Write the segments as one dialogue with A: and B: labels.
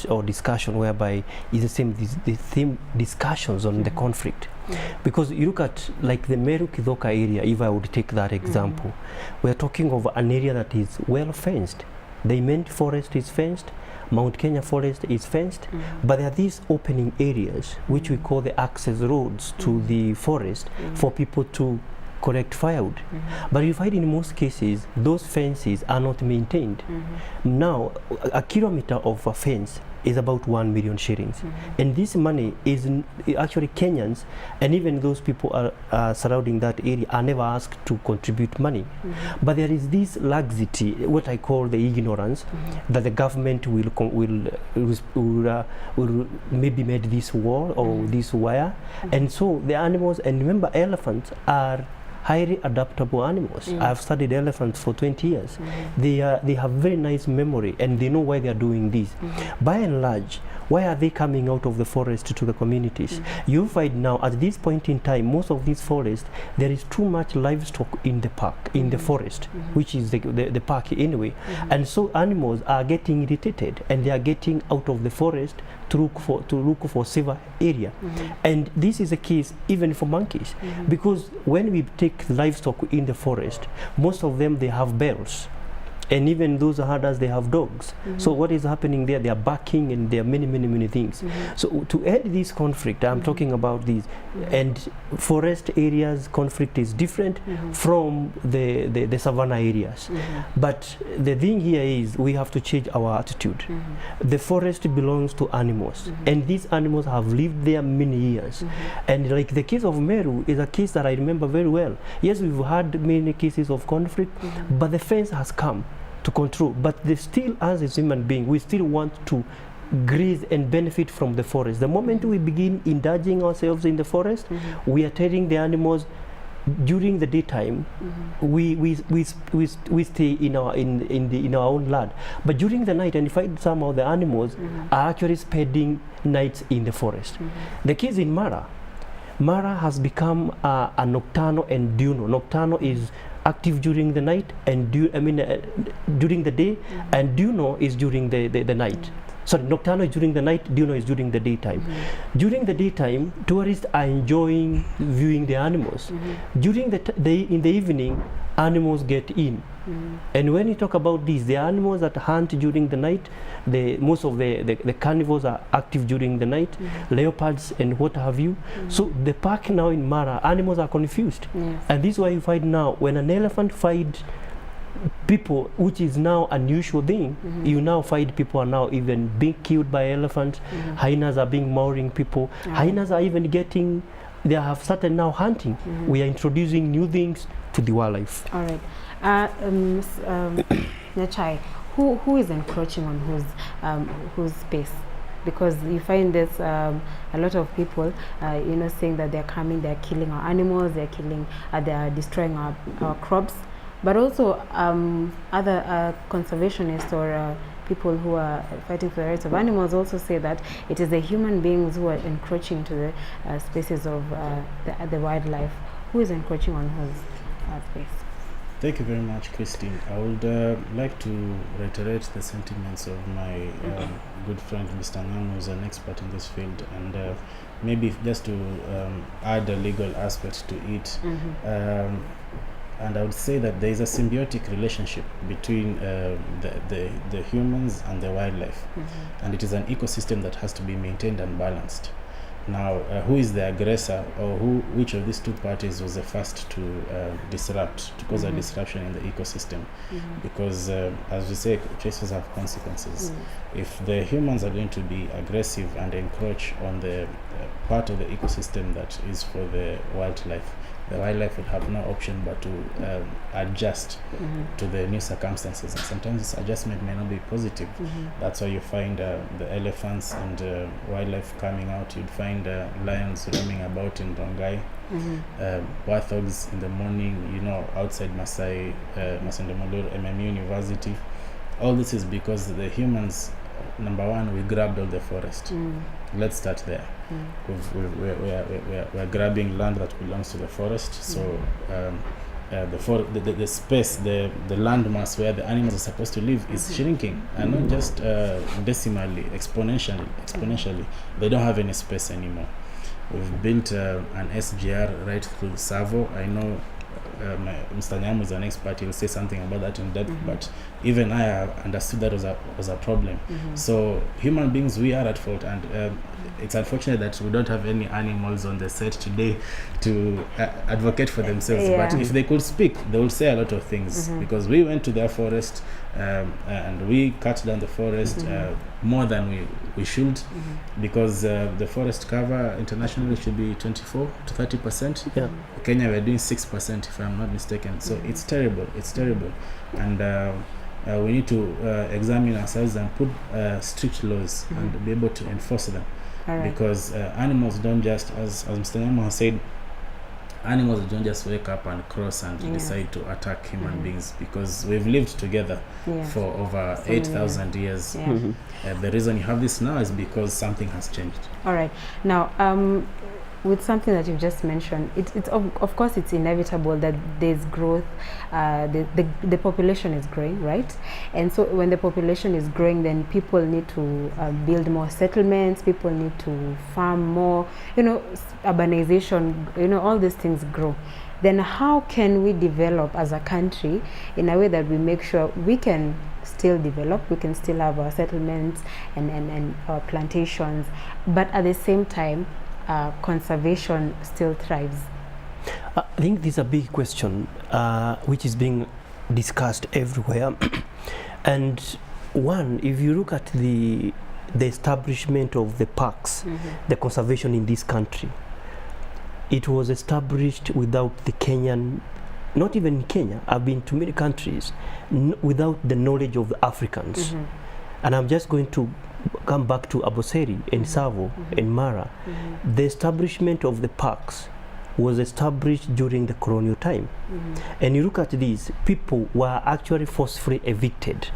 A: or discussion whereby is the same discussions on the conflict. Because you look at like the Meru Kidoka area, if I would take that example, we're talking of an area that is well fenced. The Imenti forest is fenced, Mount Kenya forest is fenced, but there are these opening areas which we call the access roads to the forest for people to collect firewood. But you find in most cases those fences are not maintained. Now a kilometer of a fence is about 1 million shillings, and this money is actually Kenyans and even those people are surrounding that area are never asked to contribute money. But there is this laxity, what I call the ignorance, that the government will maybe make this wall or this wire, and so the animals, and remember elephants are highly adaptable animals. I've studied elephants for 20 years. They have very nice memory and they know why they are doing this. By and large, why are they coming out of the forest to the communities? You find now at this point in time, most of these forests, there is too much livestock in the park, in the forest, which is the park anyway. And so animals are getting irritated and they are getting out of the forest to look for safer area. And this is the case even for monkeys, because when we take livestock in the forest, most of them, they have bells, and even those herders, they have dogs. So what is happening there? They are barking and there are many things. So to end this conflict, I'm talking about this, and forest areas conflict is different from the savanna areas. But the thing here is we have to change our attitude. The forest belongs to animals, and these animals have lived there many years. And like the case of Meru is a case that I remember very well. Yes, we've had many cases of conflict, but the fence has come to control. But they still, as a human being, we still want to graze and benefit from the forest. The moment we begin indulging ourselves in the forest, we are telling the animals during the daytime we stay in our own land, but during the night, and in fact some of the animals are actually spending nights in the forest. The case in Mara has become a nocturnal and diurnal. Nocturnal is active during the night, and during the day, and diurnal is during the night. Sorry, nocturnal is during the night, diurnal is during the daytime. During the daytime, tourists are enjoying viewing the animals. During the day, in the evening, animals get in. And when you talk about this, the animals that hunt during the night, most of the carnivores are active during the night, leopards and what have you. So the park now in Mara, animals are confused. And this is why you find now, when an elephant fights people, which is now an unusual thing, you now find people are now even being killed by elephants. Hyenas are being mauling people. Hyenas are even they have started now hunting. We are introducing new things to the wildlife.
B: All right. Nyachai, who is encroaching on whose space? Because you find there's a lot of people, saying that they're coming, they're killing our animals, they're destroying our crops, but also other conservationists or people who are fighting for the rights of animals also say that it is the human beings who are encroaching into the spaces of the wildlife. Who is encroaching on whose space?
C: Thank you very much, Christine. I would like to reiterate the sentiments of my good friend, Mr. Ng'ang'o, who is an expert in this field, and maybe just to add a legal aspect to it. And I would say that there is a symbiotic relationship between the humans and the wildlife, and it is an ecosystem that has to be maintained and balanced. Now, who is the aggressor, or which of these two parties was the first to disrupt, to cause a disruption in the ecosystem? Because, as we say, choices have consequences. If the humans are going to be aggressive and encroach on the part of the ecosystem that is for the wildlife would have no option but to adjust to the new circumstances. And sometimes this adjustment may not be positive. That's why you find the elephants and wildlife coming out. You'd find lions roaming about in Rongai, warthogs in the morning, outside Masai Ndomololo MMU University. All this is because the humans, number one, we grabbed all the forest. Let's start there. We're grabbing land that belongs to the forest. So the space, the landmass where the animals are supposed to live is shrinking, and not just decimally, exponentially. They don't have any space anymore. We've built an SGR right through Savo. I know Mr. Nyamu is an expert. He'll say something about that in depth. But even I have understood that was a problem. So human beings, we are at fault, and it's unfortunate that we don't have any animals on the set today to advocate for themselves. But if they could speak, they would say a lot of things, because we went to their forest and we cut down the forest more than we should, because the forest cover internationally should be 24 to 30%.
A: Yeah.
C: Kenya, we're doing 6%, if I'm not mistaken. So it's terrible. It's terrible. And we need to examine ourselves and put strict laws and be able to enforce them. Because animals don't just, as Mr. Nyamu has said, animals don't just wake up and cross and decide to attack human beings, because we've lived together for over 8,000 years. The reason you have this now is because something has changed.
B: All right. Now, with something that you've just mentioned, it's of course it's inevitable that there's growth. The population is growing, right? And so when the population is growing, then people need to build more settlements. People need to farm more. Urbanization. All these things grow. Then how can we develop as a country in a way that we make sure we can still develop, we can still have our settlements and our plantations, but at the same time, conservation still thrives?
A: I think this is a big question which is being discussed everywhere. And one, if you look at the establishment of the parks, the conservation in this country, it was established without the Kenyan, not even in Kenya, I've been to many countries, without the knowledge of the Africans. And I'm just going to come back to Amboseli and Savo and Mara. The establishment of the parks was established during the colonial time. And you look at these, people were actually forcefully evicted.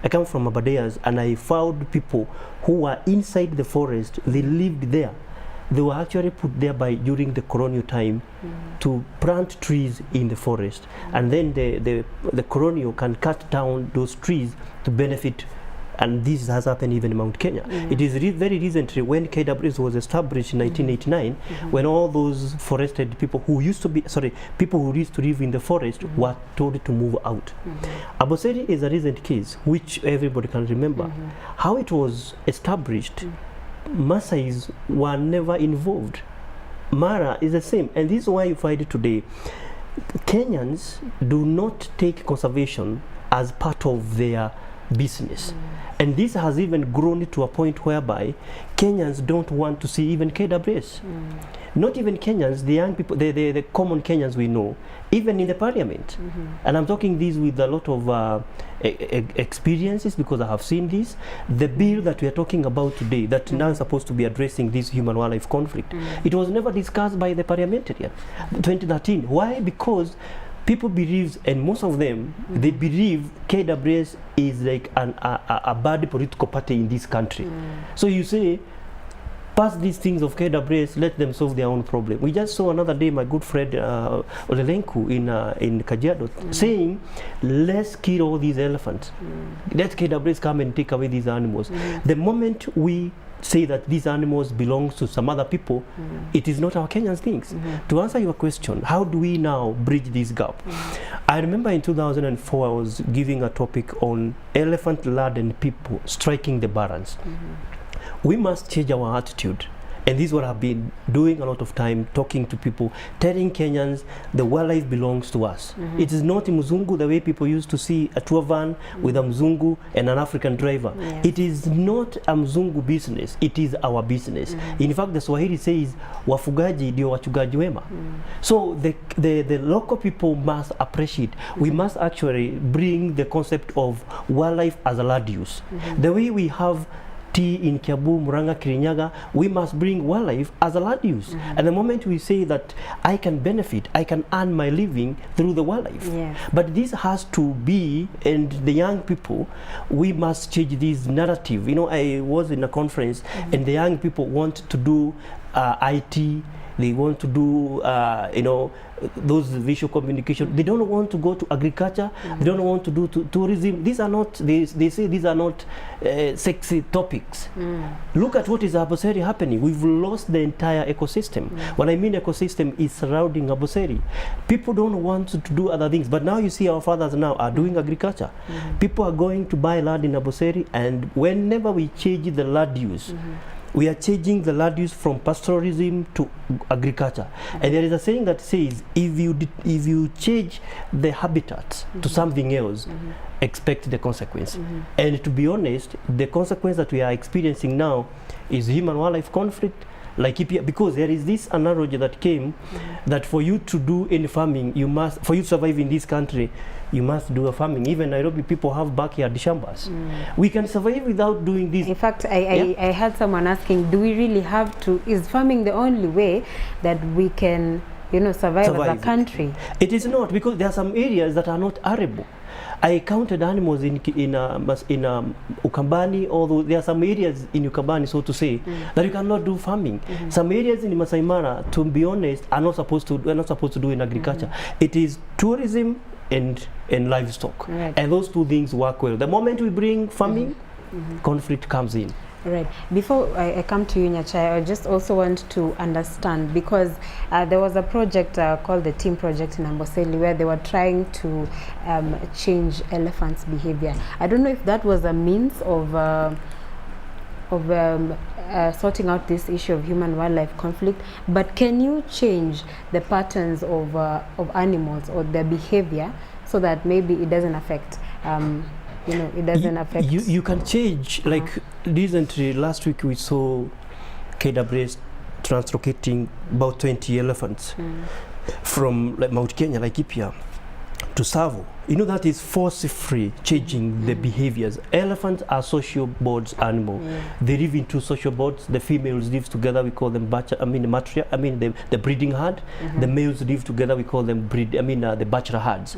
A: I come from Abadeas and I found people who were inside the forest, they lived there. They were actually put there during the colonial time to plant trees in the forest. And then the colonial can cut down those trees to benefit. And this has happened even in Mount Kenya. It is very recently when KWS was established in 1989, when all those forested people who used to live in the forest were told to move out. Amboseli is a recent case which everybody can remember. How it was established, Maasais were never involved. Mara is the same, and this is why you find it today. Kenyans do not take conservation as part of their business. And this has even grown to a point whereby Kenyans don't want to see even KWS. Not even Kenyans, the young people, the common Kenyans we know, even in the parliament. And I'm talking this with a lot of experiences, because I have seen this. The bill that we are talking about today, that now is supposed to be addressing this human-wildlife conflict, it was never discussed by the parliamentarian. 2013. Why? Because people believe, and most of them, they believe KWS is like a bad political party in this country. So you say, pass these things of KWS, let them solve their own problem. We just saw another day my good friend Olelenku in Kajiado saying, let's kill all these elephants. Let KWS come and take away these animals. The moment we say that these animals belong to some other people, it is not our Kenyan things. To answer your question, how do we now bridge this gap? I remember in 2004 I was giving a topic on elephant-laden people striking the balance. We must change our attitude. And this is what I've been doing a lot of time, talking to people, telling Kenyans the wildlife belongs to us. It is not Mzungu the way people used to see a tour van with a Mzungu and an African driver. It is not a Mzungu business, it is our business. In fact, the Swahili says, wafugaji ndio wachungaji wema. So the local people must appreciate. We must actually bring the concept of wildlife as a land use. The way we have tea in Kiambu, Murang'a, Kirinyaga, we must bring wildlife as a land use. And the moment we say that I can benefit, I can earn my living through the wildlife. But this has to be, and the young people, we must change this narrative. I was in a conference and the young people want to do IT, they want to do those visual communication. They don't want to go to agriculture. They don't want to do tourism. These are not, they say these are not sexy topics. Look at what is Amboseli happening. We've lost the entire ecosystem. When I mean ecosystem, is surrounding Amboseli. People don't want to do other things, but now you see our fathers now are doing agriculture. People are going to buy land in Amboseli, and whenever we change the land use, we are changing the land use from pastoralism to agriculture. And there is a saying that says, if you change the habitat to something else, expect the consequence. And to be honest, the consequence that we are experiencing now is human-wildlife conflict, because there is this analogy that came that for you to do any farming, for you to survive in this country, you must do a farming. Even Nairobi people have backyard shambas. We can survive without doing this.
B: In fact, I heard someone asking, do we really have to, is farming the only way that we can, survive as a country?
A: It is not, because there are some areas that are not arable. I counted animals in Ukambani, although there are some areas in Ukambani, so to say, that you cannot do farming. Some areas in Masai Mara, to be honest, are not supposed to do in agriculture. It is tourism and livestock, and those two things work well. The moment we bring farming, conflict comes in.
B: Right. Before I come to you, Nyachai, I just also want to understand, because there was a project called the Team Project in Amboseli, where they were trying to change elephants' behavior. I don't know if that was a means of sorting out this issue of human-wildlife conflict, but can you change the patterns of animals or their behavior so that maybe it doesn't affect it doesn't affect...
A: You can change, like recently, last week we saw KWS translocating about 20 elephants from Mount Kenya, Laikipia, to Tsavo. That is force-free changing the behaviors. Elephants are social birds animal. They live in two social birds. The females live together, we call them the breeding herd. The males live together, we call them the bachelor herds.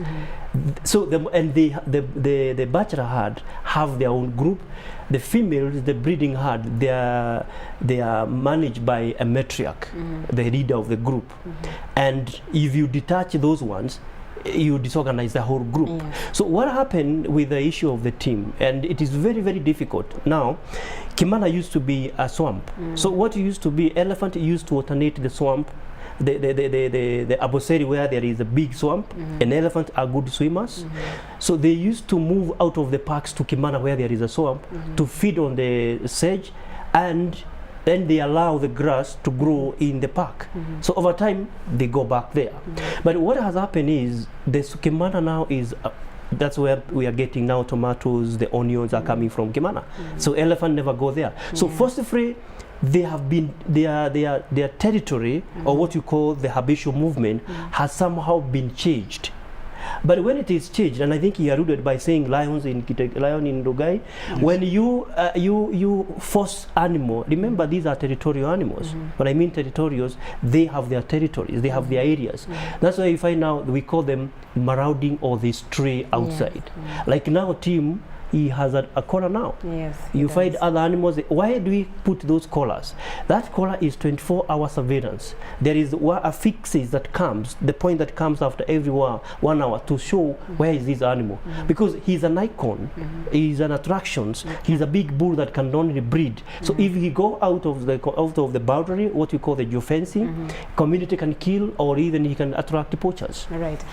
A: So the bachelor herd have their own group. The females, the breeding herd, they are managed by a matriarch, the leader of the group. And if you detach those ones, you disorganize the whole group. So what happened with the issue of the team, and it is very, very difficult. Now, Kimana used to be a swamp. So what used to be, elephant used to alternate the swamp, the Amboseli where there is a big swamp, and elephants are good swimmers. So they used to move out of the parks to Kimana where there is a swamp to feed on the sedge, and then they allow the grass to grow in the park. So over time, they go back there. But what has happened is, the Kimana now is, that's where we are getting now tomatoes, the onions are coming from Kimana. So elephant never go there. So forcefully, they have been, their territory, or what you call the habitual movement, has somehow been changed. But when it is changed, and I think he alluded by saying lion in Rugai, when you force animal, remember these are territorial animals. When I mean territorials, they have their territories, they have their areas. That's why you find now we call them marauding or they stray outside. Like now, Team, he has a collar now. You find other animals. Why do we put those collars? That collar is 24-hour surveillance. There is a fixes that comes, the point that comes after every 1 hour to show where is this animal. Because he's an icon, he's an attraction, he's a big bull that can only breed. So if he go out of the boundary, what you call the geofencing, community can kill, or even he can attract the poachers.
B: All right.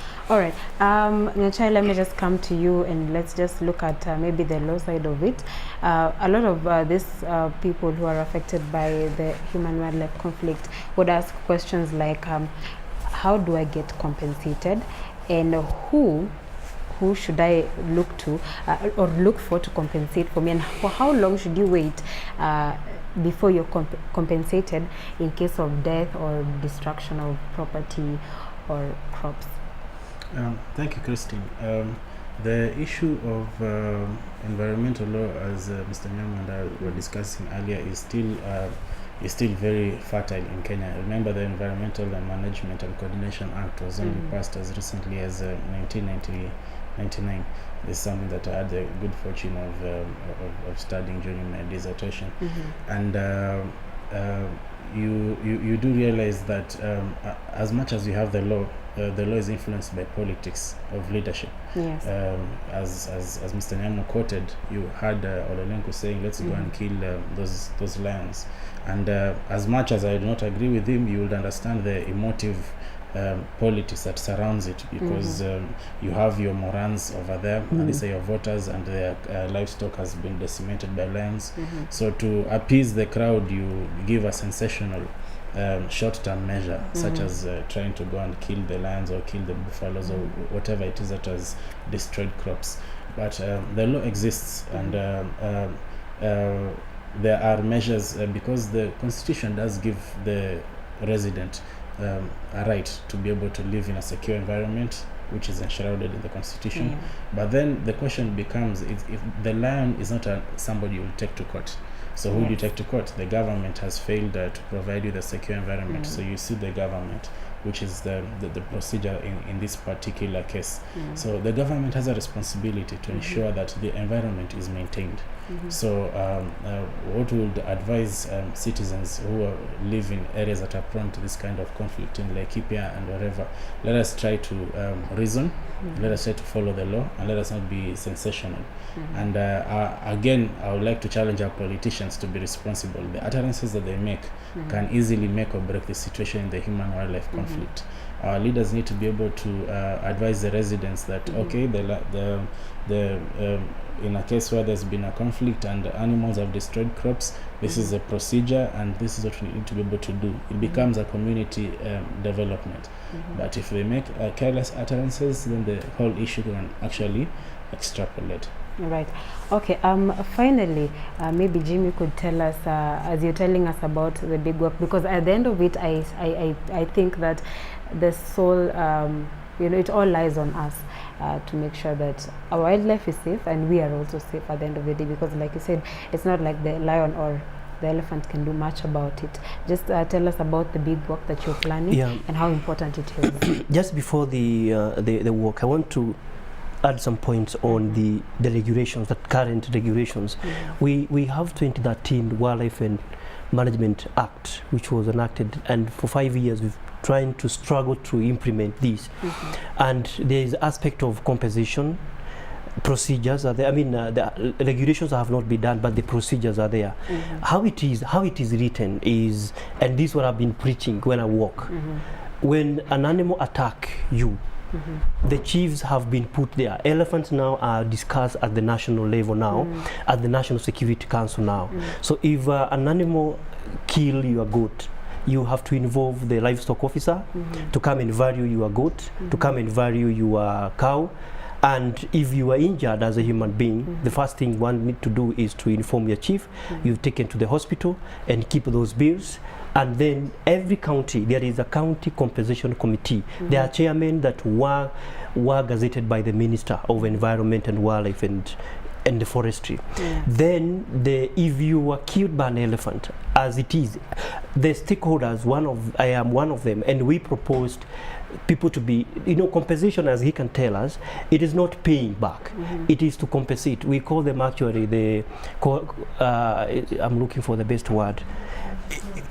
B: Nyachai, let me just come to you, and let's just look at maybe the low side of it. A lot of these people who are affected by the human-wildlife conflict would ask questions like, how do I get compensated, and who should I look to or look for to compensate for me, and for how long should you wait before you're compensated in case of death or destruction of property or crops?
C: Thank you, Christine. The issue of environmental law, as Mr. Nyang and I were discussing earlier, is still very fertile in Kenya. Remember, the Environmental and Management and Coordination Act was only passed as recently as 1999. This is something that I had the good fortune of studying during my dissertation. And you do realize that as much as you have the law is influenced by politics of leadership.
B: Yes.
C: As Mr. Nyamo quoted, you heard Olelenko saying, let's go and kill those lions. And as much as I do not agree with him, you would understand the emotive politics that surrounds it, because you have your Morans over there, and these are your voters, and their livestock has been decimated by lions. So to appease the crowd, you give a sensational short-term measure, such as trying to go and kill the lions or kill the buffaloes or whatever it is that has destroyed crops. But the law exists, and there are measures, because the Constitution does give the resident a right to be able to live in a secure environment, which is enshrouded in the Constitution. But then the question becomes, if the lion is not somebody you will take to court. So who do you take to court? The government has failed to provide you the secure environment. So you sue the government, which is the procedure in this particular case. So the government has a responsibility to ensure that the environment is maintained. So what we would advise citizens who live in areas that are prone to this kind of conflict, in Laikipia and wherever, let us try to reason, let us try to follow the law, and let us not be sensational. And again, I would like to challenge our politicians to be responsible. The utterances that they make can easily make or break the situation in the human-wildlife conflict. Our leaders need to be able to advise the residents that okay, in a case where there's been a conflict and the animals have destroyed crops, this is a procedure, and this is what we need to be able to do. It becomes a community development. But if they make careless utterances, then the whole issue can actually extrapolate.
B: Right. Okay. Finally, maybe Jimmy could tell us, as you're telling us about the big work, because at the end of it, I think that the sole, it all lies on us to make sure that our wildlife is safe and we are also safe at the end of the day. Because, like you said, it's not like the lion or the elephant can do much about it. Just tell us about the big work that you're planning and how important it is.
A: Just before the work, I want to add some points on the regulations, the current regulations. We have 2013 Wildlife and Management Act, which was enacted, and for 5 years we've trying to struggle to implement this. And there is aspect of compensation. Procedures are there. I mean, the regulations have not been done, but the procedures are there. How it is written is, and this is what I've been preaching when I walk. When an animal attack you, the chiefs have been put there. Elephants now are discussed at the national level now, at the National Security Council now. So if an animal kill your goat, you have to involve the livestock officer to come and value your goat, to come and value your cow. And if you are injured as a human being, the first thing one need to do is to inform your chief. You've taken to the hospital and keep those bills. And then every county, there is a county compensation committee. There are chairmen that were gazetted by the Minister of Environment and Wildlife and the Forestry. Then if you were killed by an elephant, as it is, the stakeholders, I am one of them, and we proposed people to be, compensation, as he can tell us, it is not paying back. It is to compensate. We call them actually I'm looking for the best word,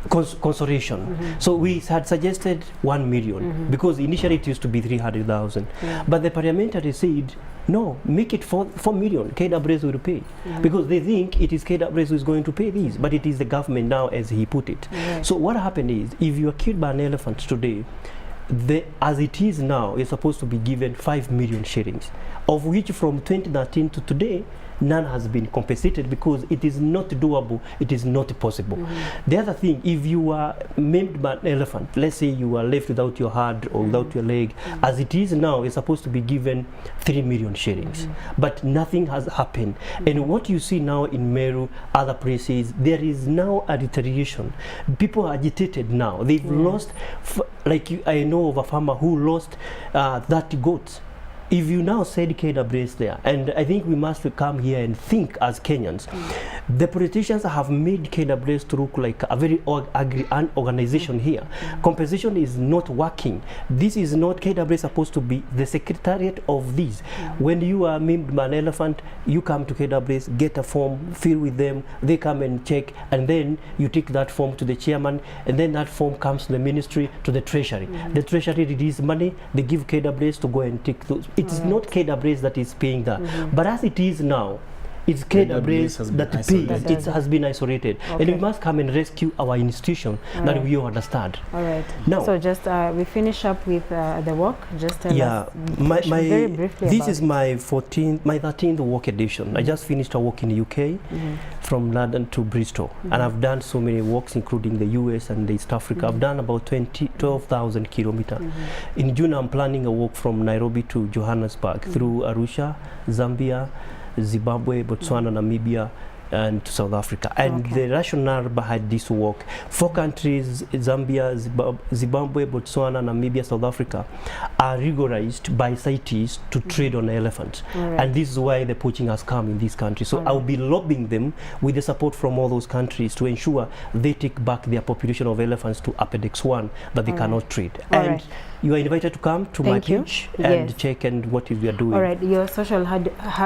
A: consolation. So we had suggested 1 million because initially it used to be 300,000, but the parliamentary said no, make it 4 million. KWS will pay because they think it is KWS who is going to pay these, but it is the government now, as he put it. So what happened is, if you are killed by an elephant today, as it is now, you're supposed to be given 5 million shillings, of which from 2013 to today, none has been compensated because it is not doable, it is not possible. The other thing, if you are maimed by an elephant, let's say you are left without your hand or without your leg, as it is now, you're supposed to be given 3 million shillings, but nothing has happened. And what you see now in Meru, other places, there is now a retaliation. People are agitated now. They've lost, I know of a farmer who lost 30 goats. if you now said KWS there, and I think we must come here and think as Kenyans, the politicians have made KWS to look like a very organization here. Compensation is not working. This is not KWS supposed to be the secretariat of this. When you are named an elephant, you come to KWS, get a form, fill with them, they come and check, and then you take that form to the chairman, and then that form comes to the ministry, to the treasury. The treasury release money, they give KWS to go and take those. It's not KWS that is paying that. But as it is now, it's KWS that pays. It has been isolated.
B: Okay.
A: And we must come and rescue our institution that we all understand.
B: All right.
A: Now,
B: so just we finish up with the walk. Just tell us
A: my
B: very briefly
A: this
B: about
A: is my 13th walk edition. I just finished a walk in the UK from London to Bristol, and I've done so many walks, including the US and East Africa. I've done about 12,000 kilometers. In June, I'm planning a walk from Nairobi to Johannesburg through Arusha, Zambia, Zimbabwe, Botswana, Namibia, and to South Africa. And the rationale behind this walk, 4 countries, Zambia, Zimbabwe, Botswana, Namibia, South Africa, are regularized by CITES to trade on elephants. And this is why the poaching has come in these countries. So I'll be lobbying them with the support from all those countries to ensure they take back their population of elephants to Appendix 1 that they cannot trade. And you are invited to come to my page and check and what we are doing.
B: All right, your social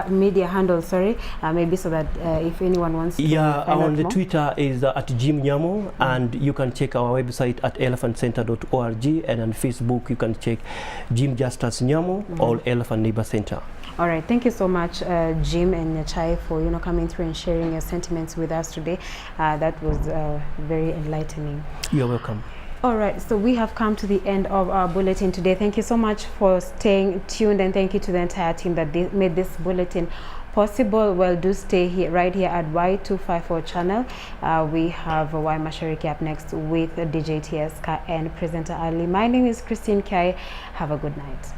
B: media handle, sorry, maybe so that if anyone wants to
A: on the Twitter is at Jim Nyamo, and you can check our website at elephantcenter.org, and on Facebook you can check Jim Justus Nyamo or Elephant Neighbor Center.
B: All right, thank you so much, Jim and Nyachai, for coming through and sharing your sentiments with us today. That was very enlightening.
A: You're welcome.
B: All right, so we have come to the end of our bulletin today. Thank you so much for staying tuned, and thank you to the entire team that made this bulletin possible. Well, do stay here, right here at Y254 channel. We have Y Mashariki up next with DJ TSK and presenter Ali. My name is Christine Kai. Have a good night.